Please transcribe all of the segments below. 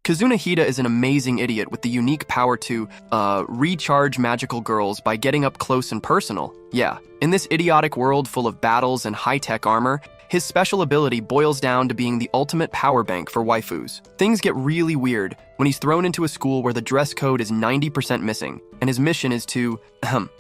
Kazuna Hida is an amazing idiot with the unique power to, recharge magical girls by getting up close and personal. Yeah, in this idiotic world full of battles and high-tech armor, his special ability boils down to being the ultimate power bank for waifus. Things get really weird when he's thrown into a school where the dress code is 90% missing, and his mission is to,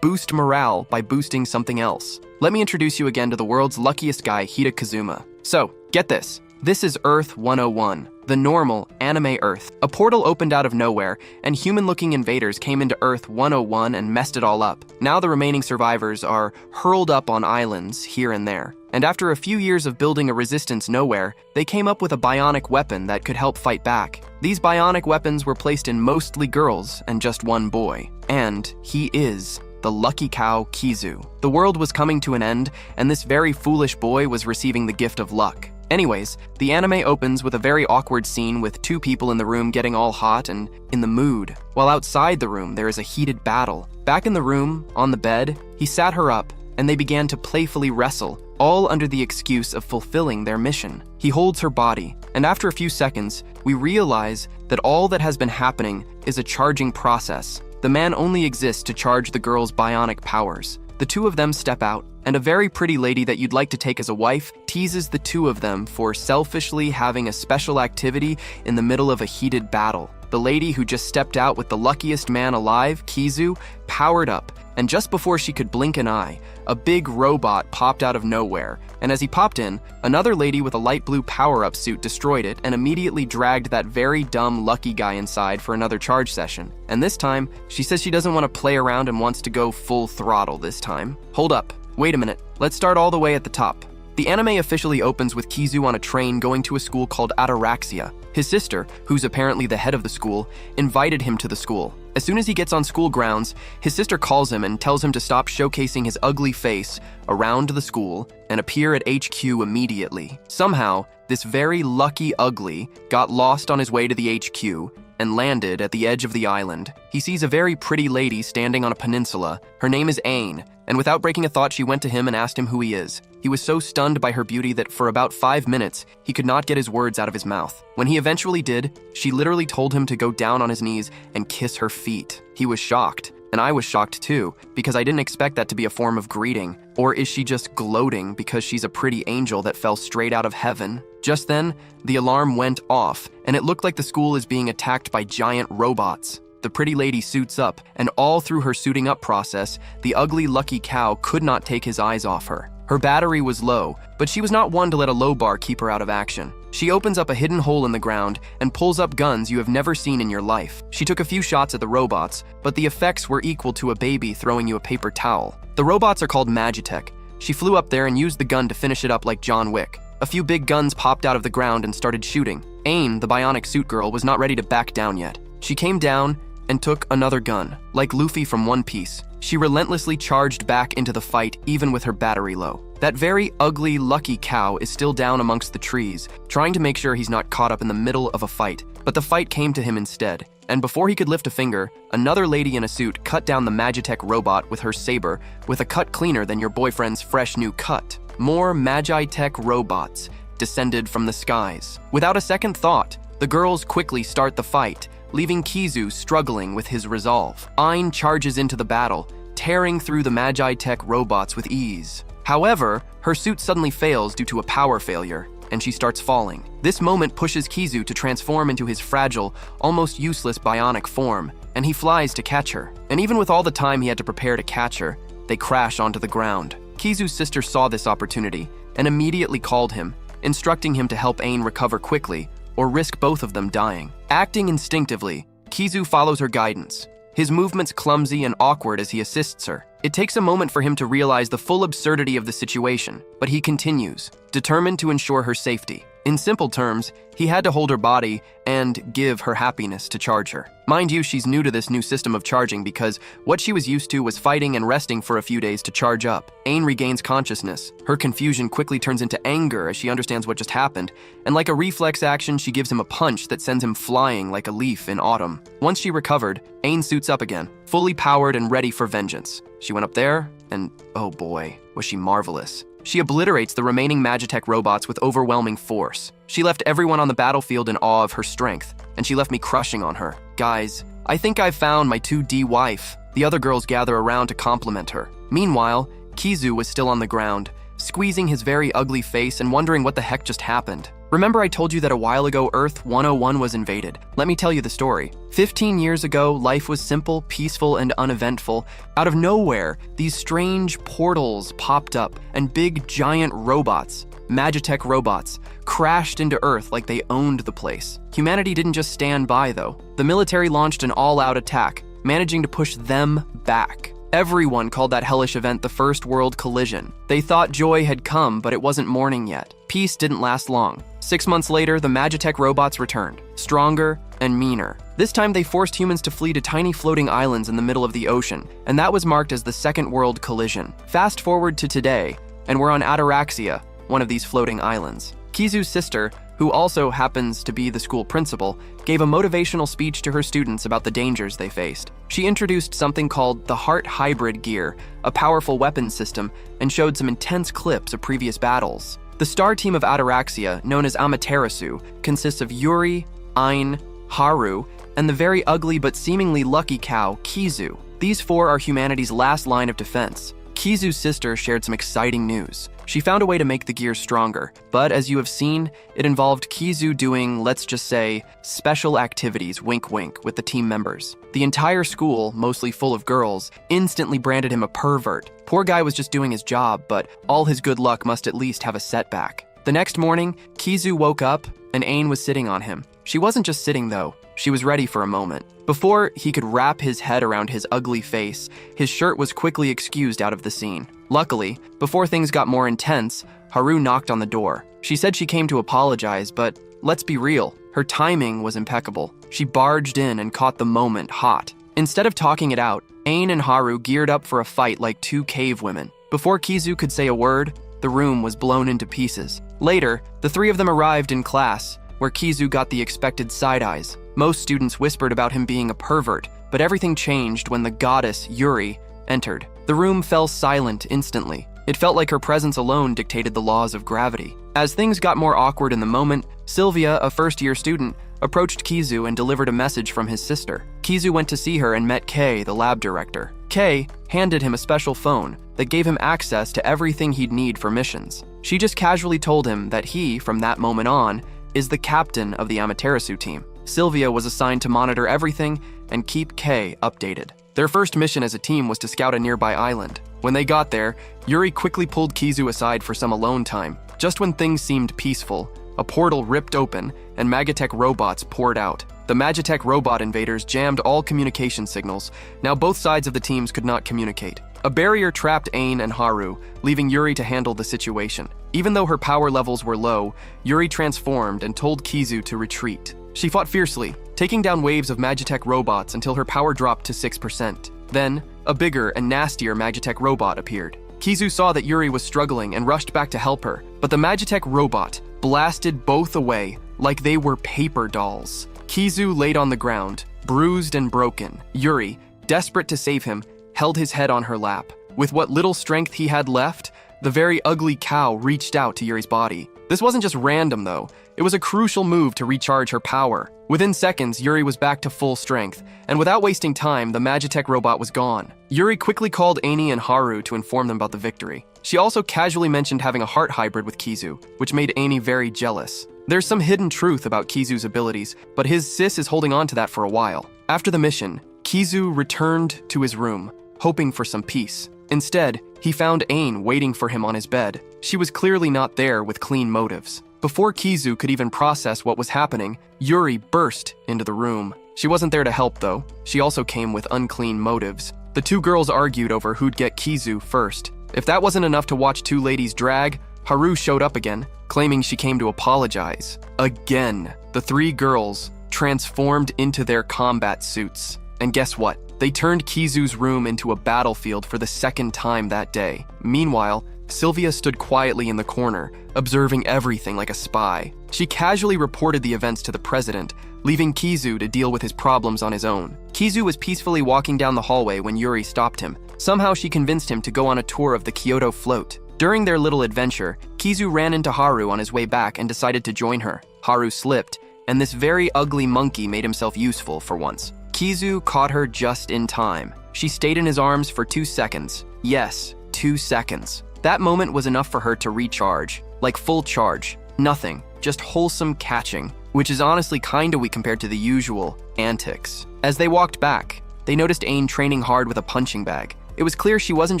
boost morale by boosting something else. Let me introduce you again to the world's luckiest guy, Hida Kazuma. So, get this. This is Earth 101, the normal, anime Earth. A portal opened out of nowhere, and human-looking invaders came into Earth 101 and messed it all up. Now the remaining survivors are hurled up on islands here and there. And after a few years of building a resistance nowhere, they came up with a bionic weapon that could help fight back. These bionic weapons were placed in mostly girls and just one boy. And he is the lucky cow Kizu. The world was coming to an end, and this very foolish boy was receiving the gift of luck. Anyways, the anime opens with a very awkward scene with two people in the room getting all hot and in the mood, while outside the room there is a heated battle. Back in the room, on the bed, he sat her up, and they began to playfully wrestle, all under the excuse of fulfilling their mission. He holds her body, and after a few seconds, we realize that all that has been happening is a charging process. The man only exists to charge the girl's bionic powers. The two of them step out, and a very pretty lady that you'd like to take as a wife teases the two of them for selfishly having a special activity in the middle of a heated battle. The lady who just stepped out with the luckiest man alive, Kizu, powered up, and just before she could blink an eye, a big robot popped out of nowhere, and as he popped in, another lady with a light blue power-up suit destroyed it and immediately dragged that very dumb lucky guy inside for another charge session. And this time, she says she doesn't want to play around and wants to go full throttle this time. Hold up. Wait a minute. Let's start all the way at the top. The anime officially opens with Kizu on a train going to a school called Ataraxia. His sister, who's apparently the head of the school, invited him to the school. As soon as he gets on school grounds, his sister calls him and tells him to stop showcasing his ugly face around the school and appear at HQ immediately. Somehow, this very lucky ugly got lost on his way to the HQ and landed at the edge of the island. He sees a very pretty lady standing on a peninsula. Her name is Ain, and without breaking a thought, she went to him and asked him who he is. He was so stunned by her beauty that for about 5 minutes, he could not get his words out of his mouth. When he eventually did, she literally told him to go down on his knees and kiss her feet. He was shocked, and I was shocked too, because I didn't expect that to be a form of greeting. Or is she just gloating because she's a pretty angel that fell straight out of heaven? Just then, the alarm went off, and it looked like the school is being attacked by giant robots. The pretty lady suits up, and all through her suiting up process, the ugly lucky cow could not take his eyes off her. Her battery was low, but she was not one to let a low bar keep her out of action. She opens up a hidden hole in the ground and pulls up guns you have never seen in your life. She took a few shots at the robots, but the effects were equal to a baby throwing you a paper towel. The robots are called Magitech. She flew up there and used the gun to finish it up like John Wick. A few big guns popped out of the ground and started shooting. Ain, the bionic suit girl, was not ready to back down yet. She came down and took another gun, like Luffy from One Piece. She relentlessly charged back into the fight even with her battery low. That very ugly, lucky cow is still down amongst the trees, trying to make sure he's not caught up in the middle of a fight. But the fight came to him instead, and before he could lift a finger, another lady in a suit cut down the Magitech robot with her saber with a cut cleaner than your boyfriend's fresh new cut. More Magitech robots descended from the skies. Without a second thought, the girls quickly start the fight, leaving Kizu struggling with his resolve. Ain charges into the battle, tearing through the Magitech robots with ease. However, her suit suddenly fails due to a power failure, and she starts falling. This moment pushes Kizu to transform into his fragile, almost useless bionic form, and he flies to catch her. And even with all the time he had to prepare to catch her, they crash onto the ground. Kizu's sister saw this opportunity and immediately called him, instructing him to help Ain recover quickly or risk both of them dying. Acting instinctively, Kizu follows her guidance, his movements clumsy and awkward as he assists her. It takes a moment for him to realize the full absurdity of the situation, but he continues, determined to ensure her safety. In simple terms, he had to hold her body and give her happiness to charge her. Mind you, she's new to this new system of charging because what she was used to was fighting and resting for a few days to charge up. Ain regains consciousness. Her confusion quickly turns into anger as she understands what just happened, and like a reflex action, she gives him a punch that sends him flying like a leaf in autumn. Once she recovered, Ain suits up again, fully powered and ready for vengeance. She went up there, and oh boy, was she marvelous. She obliterates the remaining Magitech robots with overwhelming force. She left everyone on the battlefield in awe of her strength, and she left me crushing on her. Guys, I think I've found my 2D wife. The other girls gather around to compliment her. Meanwhile, Kizu was still on the ground, squeezing his very ugly face and wondering what the heck just happened. Remember I told you that a while ago Earth 101 was invaded? Let me tell you the story. 15 years ago, life was simple, peaceful, and uneventful. Out of nowhere, these strange portals popped up, and big giant robots, Magitech robots, crashed into Earth like they owned the place. Humanity didn't just stand by though. The military launched an all-out attack, managing to push them back. Everyone called that hellish event the First World Collision. They thought joy had come, but it wasn't morning yet. Peace didn't last long. 6 months later, the Magitech robots returned, stronger and meaner. This time they forced humans to flee to tiny floating islands in the middle of the ocean, and that was marked as the Second World Collision. Fast forward to today, and we're on Ataraxia, one of these floating islands. Kizu's sister, who also happens to be the school principal, gave a motivational speech to her students about the dangers they faced. She introduced something called the Heart Hybrid Gear, a powerful weapons system, and showed some intense clips of previous battles. The star team of Ataraxia, known as Amaterasu, consists of Yuri, Ain, Haru, and the very ugly but seemingly lucky cow, Kizu. These four are humanity's last line of defense. Kizu's sister shared some exciting news. She found a way to make the gear stronger, but as you have seen, it involved Kizu doing, let's just say, special activities, wink wink, with the team members. The entire school, mostly full of girls, instantly branded him a pervert. Poor guy was just doing his job, but all his good luck must at least have a setback. The next morning, Kizu woke up and Ain was sitting on him. She wasn't just sitting though, she was ready for a moment. Before he could wrap his head around his ugly face, his shirt was quickly excused out of the scene. Luckily, before things got more intense, Haru knocked on the door. She said she came to apologize, but let's be real, her timing was impeccable. She barged in and caught the moment hot. Instead of talking it out, Ain and Haru geared up for a fight like two cave women. Before Kizu could say a word, the room was blown into pieces. Later, the three of them arrived in class, where Kizu got the expected side eyes. Most students whispered about him being a pervert, but everything changed when the goddess, Yuri, entered. The room fell silent instantly. It felt like her presence alone dictated the laws of gravity. As things got more awkward in the moment, Sylvia, a first-year student, approached Kizu and delivered a message from his sister. Kizu went to see her and met Kei, the lab director. Kei handed him a special phone that gave him access to everything he'd need for missions. She just casually told him that he, from that moment on, is the captain of the Amaterasu team. Sylvia was assigned to monitor everything and keep Kei updated. Their first mission as a team was to scout a nearby island. When they got there, Yuri quickly pulled Kizu aside for some alone time. Just when things seemed peaceful, a portal ripped open and Magitech robots poured out. The Magitech robot invaders jammed all communication signals. Now both sides of the teams could not communicate. A barrier trapped Ain and Haru, leaving Yuri to handle the situation. Even though her power levels were low, Yuri transformed and told Kizu to retreat. She fought fiercely, taking down waves of Magitech robots until her power dropped to 6%. Then, a bigger and nastier Magitech robot appeared. Kizu saw that Yuri was struggling and rushed back to help her, but the Magitech robot blasted both away like they were paper dolls. Kizu laid on the ground, bruised and broken. Yuri, desperate to save him, held his head on her lap. With what little strength he had left, the very ugly cow reached out to Yuri's body. This wasn't just random though, it was a crucial move to recharge her power. Within seconds, Yuri was back to full strength, and without wasting time, the Magitech robot was gone. Yuri quickly called Aini and Haru to inform them about the victory. She also casually mentioned having a heart hybrid with Kizu, which made Aini very jealous. There's some hidden truth about Kizu's abilities, but his sis is holding on to that for a while. After the mission, Kizu returned to his room, hoping for some peace. Instead, he found Ain waiting for him on his bed. She was clearly not there with clean motives. Before Kizu could even process what was happening, Yuri burst into the room. She wasn't there to help though. She also came with unclean motives. The two girls argued over who'd get Kizu first. If that wasn't enough to watch two ladies drag, Haru showed up again, claiming she came to apologize. Again, the three girls transformed into their combat suits. And guess what? They turned Kizu's room into a battlefield for the second time that day. Meanwhile, Sylvia stood quietly in the corner, observing everything like a spy. She casually reported the events to the president, leaving Kizu to deal with his problems on his own. Kizu was peacefully walking down the hallway when Yuri stopped him. Somehow she convinced him to go on a tour of the Kyoto float. During their little adventure, Kizu ran into Haru on his way back and decided to join her. Haru slipped, and this very ugly monkey made himself useful for once. Kizu caught her just in time. She stayed in his arms for 2 seconds. Yes, 2 seconds. That moment was enough for her to recharge. Like full charge. Nothing. Just wholesome catching. Which is honestly kinda weak compared to the usual antics. As they walked back, they noticed Aang training hard with a punching bag. It was clear she wasn't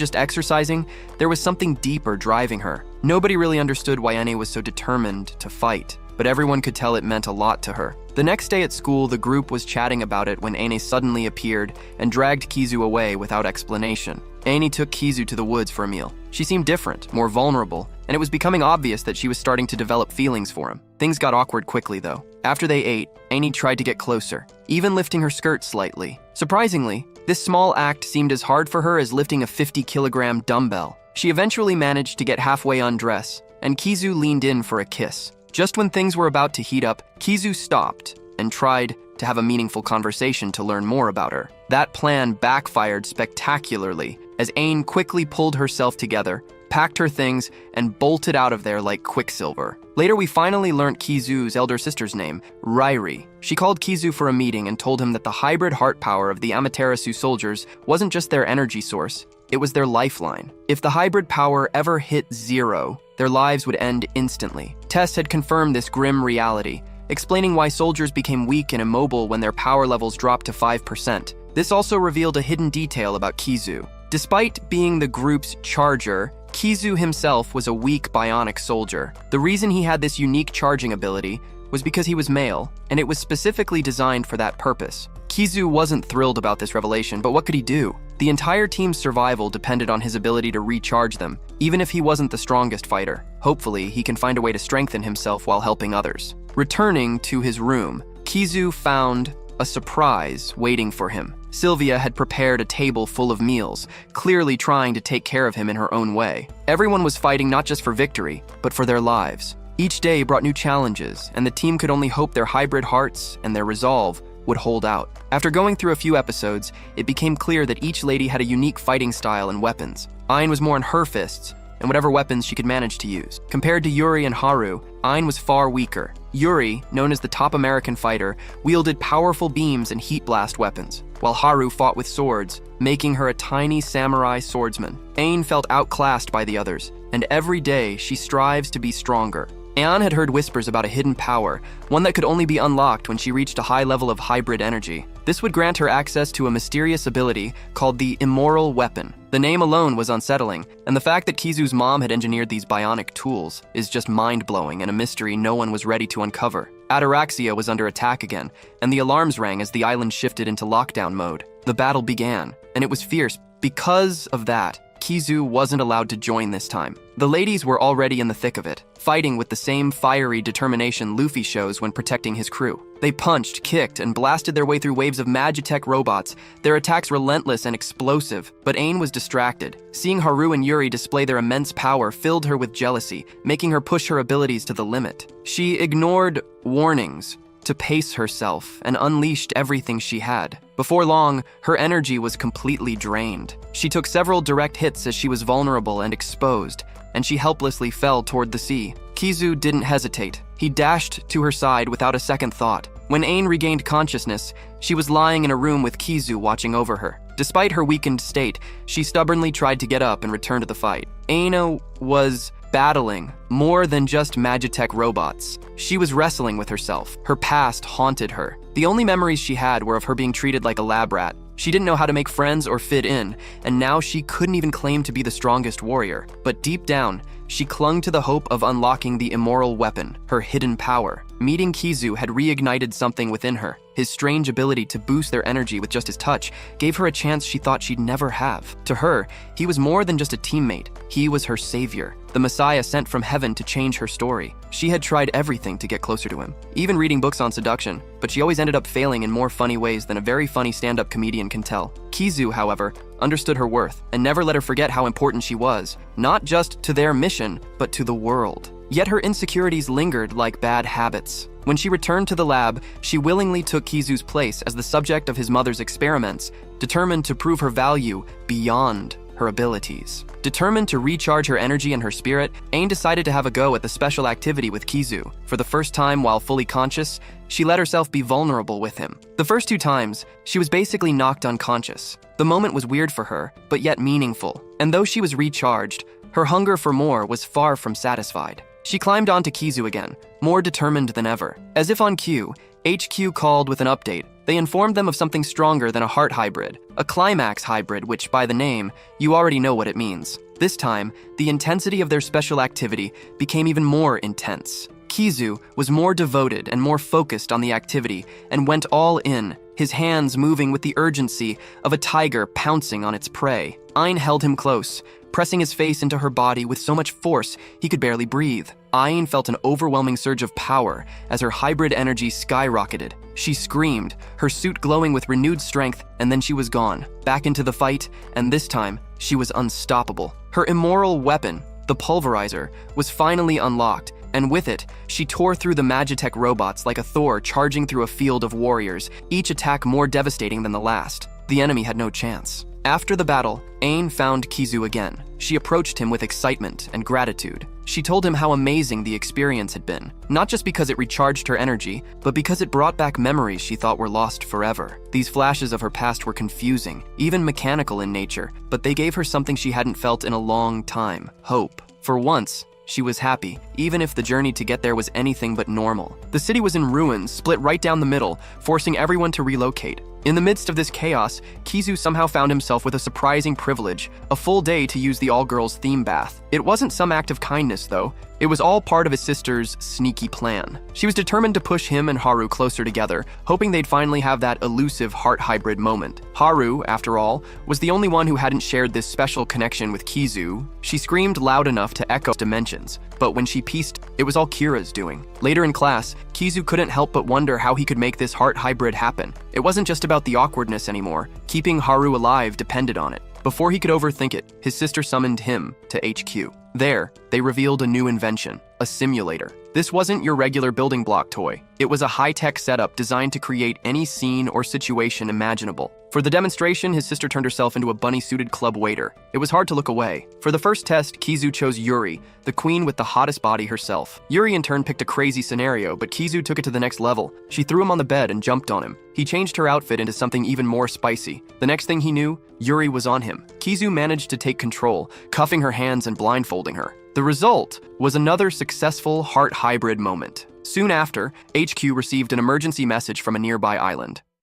just exercising, there was something deeper driving her. Nobody really understood why Aang was so determined to fight, but everyone could tell it meant a lot to her. The next day at school, the group was chatting about it when Aang suddenly appeared and dragged Kizu away without explanation. Aang took Kizu to the woods for a meal. She seemed different, more vulnerable, and it was becoming obvious that she was starting to develop feelings for him. Things got awkward quickly, though. After they ate, Aang tried to get closer, even lifting her skirt slightly. Surprisingly, this small act seemed as hard for her as lifting a 50-kilogram dumbbell. She eventually managed to get halfway undressed, and Kizu leaned in for a kiss. Just when things were about to heat up, Kizu stopped and tried to have a meaningful conversation to learn more about her. That plan backfired spectacularly as Aang quickly pulled herself together, packed her things, and bolted out of there like quicksilver. Later, we finally learnt Kizu's elder sister's name, Rairi. She called Kizu for a meeting and told him that the hybrid heart power of the Amaterasu soldiers wasn't just their energy source, it was their lifeline. If the hybrid power ever hit 0, their lives would end instantly. Tess had confirmed this grim reality, explaining why soldiers became weak and immobile when their power levels dropped to 5%. This also revealed a hidden detail about Kizu. Despite being the group's charger, Kizu himself was a weak bionic soldier. The reason he had this unique charging ability was because he was male, and it was specifically designed for that purpose. Kizu wasn't thrilled about this revelation, but what could he do? The entire team's survival depended on his ability to recharge them, even if he wasn't the strongest fighter. Hopefully, he can find a way to strengthen himself while helping others. Returning to his room, Kizu found a surprise waiting for him. Sylvia had prepared a table full of meals, clearly trying to take care of him in her own way. Everyone was fighting not just for victory, but for their lives. Each day brought new challenges, and the team could only hope their hybrid hearts and their resolve would hold out. After going through a few episodes, it became clear that each lady had a unique fighting style and weapons. Ain was more on her fists, and whatever weapons she could manage to use. Compared to Yuri and Haru, Ain was far weaker. Yuri, known as the top American fighter, wielded powerful beams and heat blast weapons, while Haru fought with swords, making her a tiny samurai swordsman. Ain felt outclassed by the others, and every day she strives to be stronger. Aeon had heard whispers about a hidden power, one that could only be unlocked when she reached a high level of hybrid energy. This would grant her access to a mysterious ability called the Immoral Weapon. The name alone was unsettling, and the fact that Kizu's mom had engineered these bionic tools is just mind-blowing and a mystery no one was ready to uncover. Ataraxia was under attack again, and the alarms rang as the island shifted into lockdown mode. The battle began, and it was fierce. Because of that, Kizu wasn't allowed to join this time. The ladies were already in the thick of it, fighting with the same fiery determination Luffy shows when protecting his crew. They punched, kicked, and blasted their way through waves of Magitech robots, their attacks relentless and explosive. But Ain was distracted. Seeing Haru and Yuri display their immense power filled her with jealousy, making her push her abilities to the limit. She ignored warnings to pace herself and unleashed everything she had. Before long, her energy was completely drained. She took several direct hits as she was vulnerable and exposed, and she helplessly fell toward the sea. Kizu didn't hesitate. He dashed to her side without a second thought. When Ain regained consciousness, she was lying in a room with Kizu watching over her. Despite her weakened state, she stubbornly tried to get up and return to the fight. Aina was battling more than just Magitech robots. She was wrestling with herself. Her past haunted her. The only memories she had were of her being treated like a lab rat. She didn't know how to make friends or fit in, and now she couldn't even claim to be the strongest warrior. But deep down, she clung to the hope of unlocking the Immoral Weapon, her hidden power. Meeting Kizu had reignited something within her. His strange ability to boost their energy with just his touch gave her a chance she thought she'd never have. To her, he was more than just a teammate. He was her savior, the Messiah sent from heaven to change her story. She had tried everything to get closer to him, even reading books on seduction, but she always ended up failing in more funny ways than a very funny stand-up comedian can tell. Kizu, however, understood her worth and never let her forget how important she was, not just to their mission, but to the world. Yet her insecurities lingered like bad habits. When she returned to the lab, she willingly took Kizu's place as the subject of his mother's experiments, determined to prove her value beyond her abilities. Determined to recharge her energy and her spirit, Ain decided to have a go at the special activity with Kizu. For the first time while fully conscious, she let herself be vulnerable with him. The first 2 times, she was basically knocked unconscious. The moment was weird for her, but yet meaningful. And though she was recharged, her hunger for more was far from satisfied. She climbed onto Kizu again, more determined than ever. As if on cue, HQ called with an update. They informed them of something stronger than a heart hybrid, a climax hybrid, which, by the name, you already know what it means. This time, the intensity of their special activity became even more intense. Kizu was more devoted and more focused on the activity and went all in, his hands moving with the urgency of a tiger pouncing on its prey. Ain held him close, pressing his face into her body with so much force he could barely breathe. Ain felt an overwhelming surge of power as her hybrid energy skyrocketed. She screamed, her suit glowing with renewed strength, and then she was gone, back into the fight, and this time, she was unstoppable. Her immoral weapon, the Pulverizer, was finally unlocked, and with it, she tore through the Magitech robots like a Thor charging through a field of warriors, each attack more devastating than the last. The enemy had no chance. After the battle, Ain found Kizu again. She approached him with excitement and gratitude. She told him how amazing the experience had been, not just because it recharged her energy, but because it brought back memories she thought were lost forever. These flashes of her past were confusing, even mechanical in nature, but they gave her something she hadn't felt in a long time: hope. For once, she was happy, even if the journey to get there was anything but normal. The city was in ruins, split right down the middle, forcing everyone to relocate. In the midst of this chaos, Kizu somehow found himself with a surprising privilege, a full day to use the all-girls theme bath. It wasn't some act of kindness, though. It was all part of his sister's sneaky plan. She was determined to push him and Haru closer together, hoping they'd finally have that elusive heart hybrid moment. Haru, after all, was the only one who hadn't shared this special connection with Kizu. She screamed loud enough to echo dimensions, but when she pieced, it was all Kira's doing. Later in class, Kizu couldn't help but wonder how he could make this heart hybrid happen. It wasn't just about the awkwardness anymore. Keeping Haru alive depended on it. Before he could overthink it, his sister summoned him to HQ. There, they revealed a new invention, a simulator. This wasn't your regular building block toy. It was a high-tech setup designed to create any scene or situation imaginable. For the demonstration, his sister turned herself into a bunny-suited club waiter. It was hard to look away. For the first test, Kizu chose Yuri, the queen with the hottest body herself. Yuri in turn picked a crazy scenario, but Kizu took it to the next level. She threw him on the bed and jumped on him. He changed her outfit into something even more spicy. The next thing he knew, Yuri was on him. Kizu managed to take control, cuffing her hands and blindfolding her. The result was another successful heart hybrid moment. Soon after, HQ received an emergency message from a nearby island.